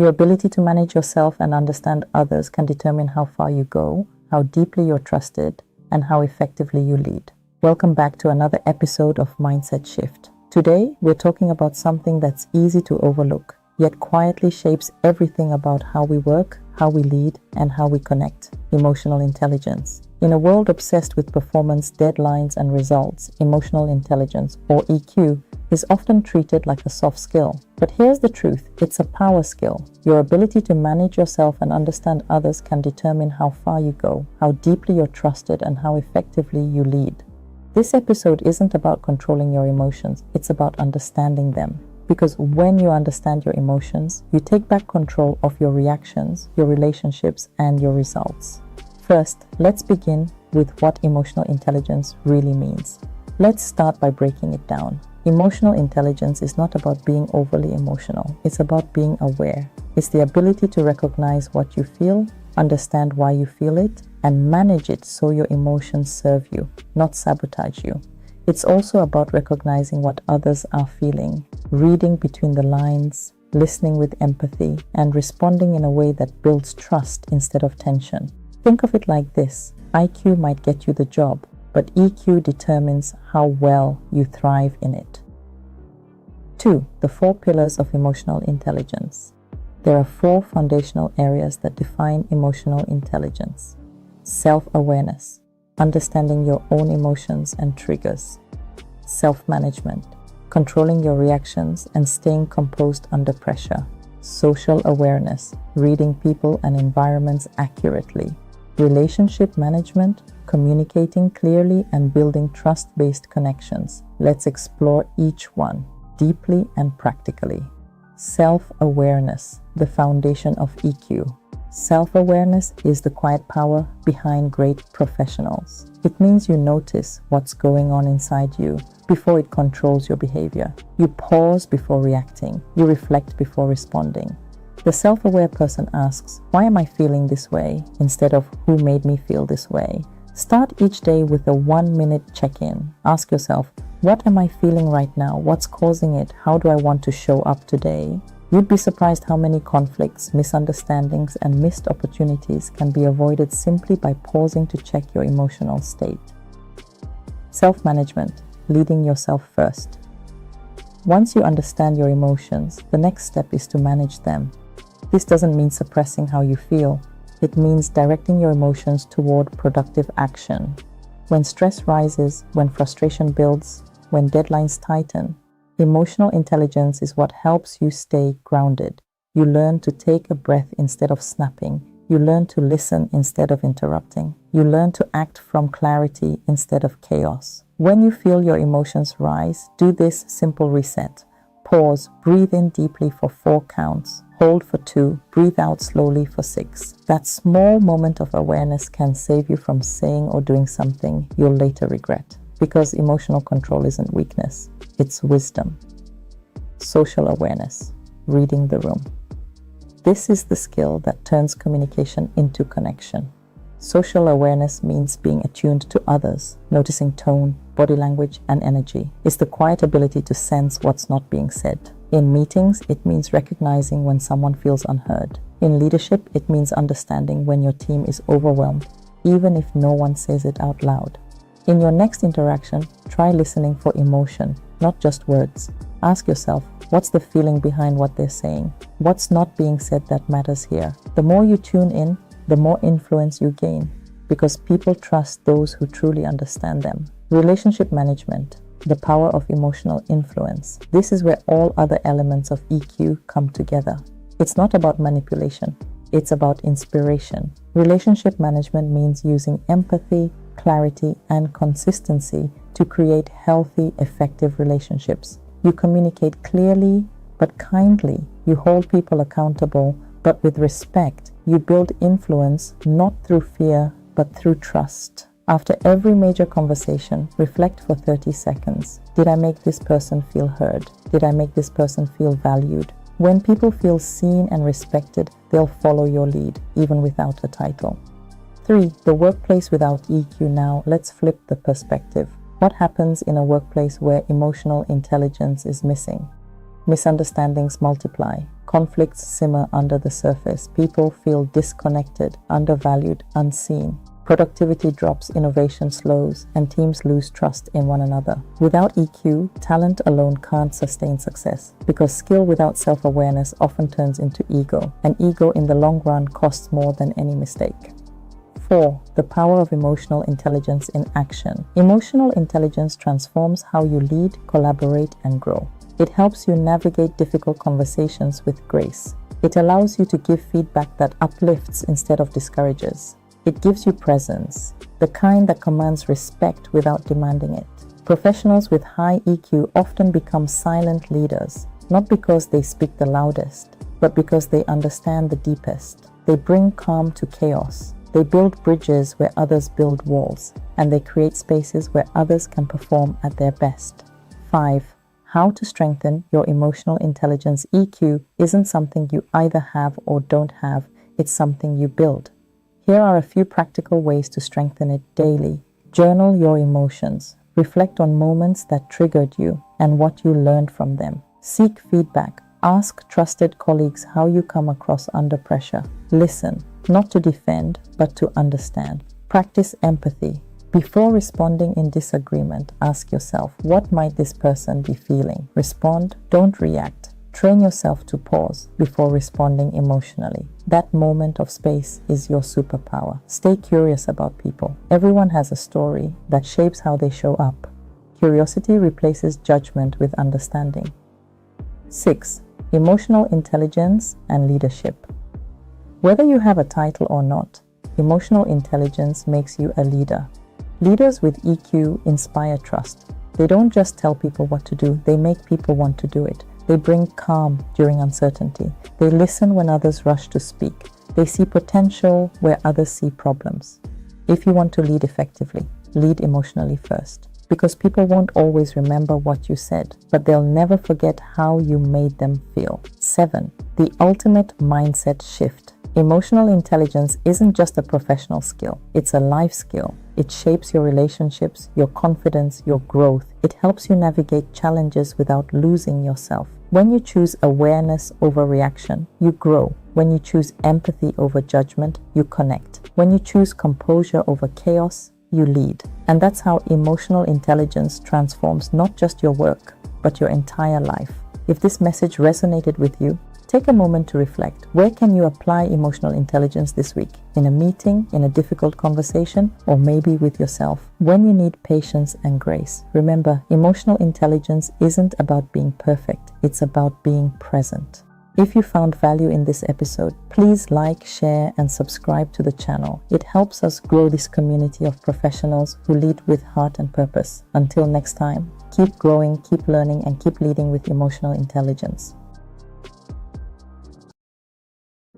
Your ability to manage yourself and understand others can determine how far you go, how deeply you're trusted, and how effectively you lead. Welcome back to another episode of Mindset Shift. Today, we're talking about something that's easy to overlook, yet quietly shapes everything about how we work, how we lead, and how we connect: emotional intelligence. In a world obsessed with performance, deadlines, and results, emotional intelligence, or EQ, is often treated like a soft skill. But here's the truth: it's a power skill. Your ability to manage yourself and understand others can determine how far you go, how deeply you're trusted, and how effectively you lead. This episode isn't about controlling your emotions, it's about understanding them. Because when you understand your emotions, you take back control of your reactions, your relationships, and your results. First, let's begin with what emotional intelligence really means. Let's start by breaking it down. Emotional intelligence is not about being overly emotional. It's about being aware. It's the ability to recognize what you feel, understand why you feel it, and manage it so your emotions serve you, not sabotage you. It's also about recognizing what others are feeling, reading between the lines, listening with empathy, and responding in a way that builds trust instead of tension. Think of it like this: IQ might get you the job, but EQ determines how well you thrive in it. 2. The 4 pillars of emotional intelligence. There are 4 foundational areas that define emotional intelligence. Self-awareness, understanding your own emotions and triggers. Self-management, controlling your reactions and staying composed under pressure. Social awareness, reading people and environments accurately. Relationship management, communicating clearly and building trust-based connections. Let's explore each one deeply and practically. Self-awareness, the foundation of EQ. Self-awareness is the quiet power behind great professionals. It means you notice what's going on inside you before it controls your behavior. You pause before reacting. You reflect before responding. The self-aware person asks, "Why am I feeling this way?" instead of "Who made me feel this way?" Start each day with a 1-minute check-in. Ask yourself, what am I feeling right now? What's causing it? How do I want to show up today? You'd be surprised how many conflicts, misunderstandings, and missed opportunities can be avoided simply by pausing to check your emotional state. Self-management, leading yourself first. Once you understand your emotions, the next step is to manage them. This doesn't mean suppressing how you feel. It means directing your emotions toward productive action. When stress rises, when frustration builds, when deadlines tighten, emotional intelligence is what helps you stay grounded. You learn to take a breath instead of snapping. You learn to listen instead of interrupting. You learn to act from clarity instead of chaos. When you feel your emotions rise, do this simple reset. Pause, breathe in deeply for 4 counts. Hold for 2, breathe out slowly for 6. That small moment of awareness can save you from saying or doing something you'll later regret. Because emotional control isn't weakness, it's wisdom. Social awareness, reading the room. This is the skill that turns communication into connection. Social awareness means being attuned to others, noticing tone, body language, and energy. It's the quiet ability to sense what's not being said. In meetings, it means recognizing when someone feels unheard. In leadership, it means understanding when your team is overwhelmed, even if no one says it out loud. In your next interaction, try listening for emotion, not just words. Ask yourself, what's the feeling behind what they're saying? What's not being said that matters here? The more you tune in, the more influence you gain, because people trust those who truly understand them. Relationship management, the power of emotional influence. This is where all other elements of EQ come together. It's not about manipulation, it's about inspiration. Relationship management means using empathy, clarity, and consistency to create healthy, effective relationships. You communicate clearly but kindly. You hold people accountable but with respect. You build influence not through fear but through trust. After every major conversation, reflect for 30 seconds. Did I make this person feel heard? Did I make this person feel valued? When people feel seen and respected, they'll follow your lead, even without a title. 3. The workplace without EQ. Now, let's flip the perspective. What happens in a workplace where emotional intelligence is missing? Misunderstandings multiply, Conflicts simmer under the surface. People feel disconnected, undervalued, unseen. Productivity drops, innovation slows, and teams lose trust in one another. Without EQ, talent alone can't sustain success, because skill without self-awareness often turns into ego, and ego in the long run costs more than any mistake. 4. The power of emotional intelligence in action. Emotional intelligence transforms how you lead, collaborate, and grow. It helps you navigate difficult conversations with grace. It allows you to give feedback that uplifts instead of discourages. It gives you presence, the kind that commands respect without demanding it. Professionals with high EQ often become silent leaders, not because they speak the loudest, but because they understand the deepest. They bring calm to chaos. They build bridges where others build walls, and they create spaces where others can perform at their best. 5. How to strengthen your emotional intelligence. EQ isn't something you either have or don't have, it's something you build. Here are a few practical ways to strengthen it daily. Journal your emotions. Reflect on moments that triggered you and what you learned from them. Seek feedback. Ask trusted colleagues how you come across under pressure. Listen, not to defend, but to understand. Practice empathy. Before responding in disagreement, ask yourself, what might this person be feeling? Respond, don't react. Train yourself to pause before responding emotionally. That moment of space is your superpower. Stay curious about people. Everyone has a story that shapes how they show up. Curiosity replaces judgment with understanding. 6. Emotional intelligence and leadership. Whether you have a title or not, emotional intelligence makes you a leader. Leaders with EQ inspire trust. They don't just tell people what to do, they make people want to do it. They bring calm during uncertainty. They listen when others rush to speak. They see potential where others see problems. If you want to lead effectively, lead emotionally first. Because people won't always remember what you said, but they'll never forget how you made them feel. 7. The ultimate mindset shift. Emotional intelligence isn't just a professional skill, it's a life skill. It shapes your relationships, your confidence, your growth. It helps you navigate challenges without losing yourself. When you choose awareness over reaction, you grow. When you choose empathy over judgment, you connect. When you choose composure over chaos, you lead. And that's how emotional intelligence transforms not just your work, but your entire life. If this message resonated with you, take a moment to reflect. Where can you apply emotional intelligence this week? In a meeting, in a difficult conversation, or maybe with yourself? When you need patience and grace, remember, emotional intelligence isn't about being perfect. It's about being present. If you found value in this episode, please like, share, and subscribe to the channel. It helps us grow this community of professionals who lead with heart and purpose. Until next time, keep growing, keep learning, and keep leading with emotional intelligence.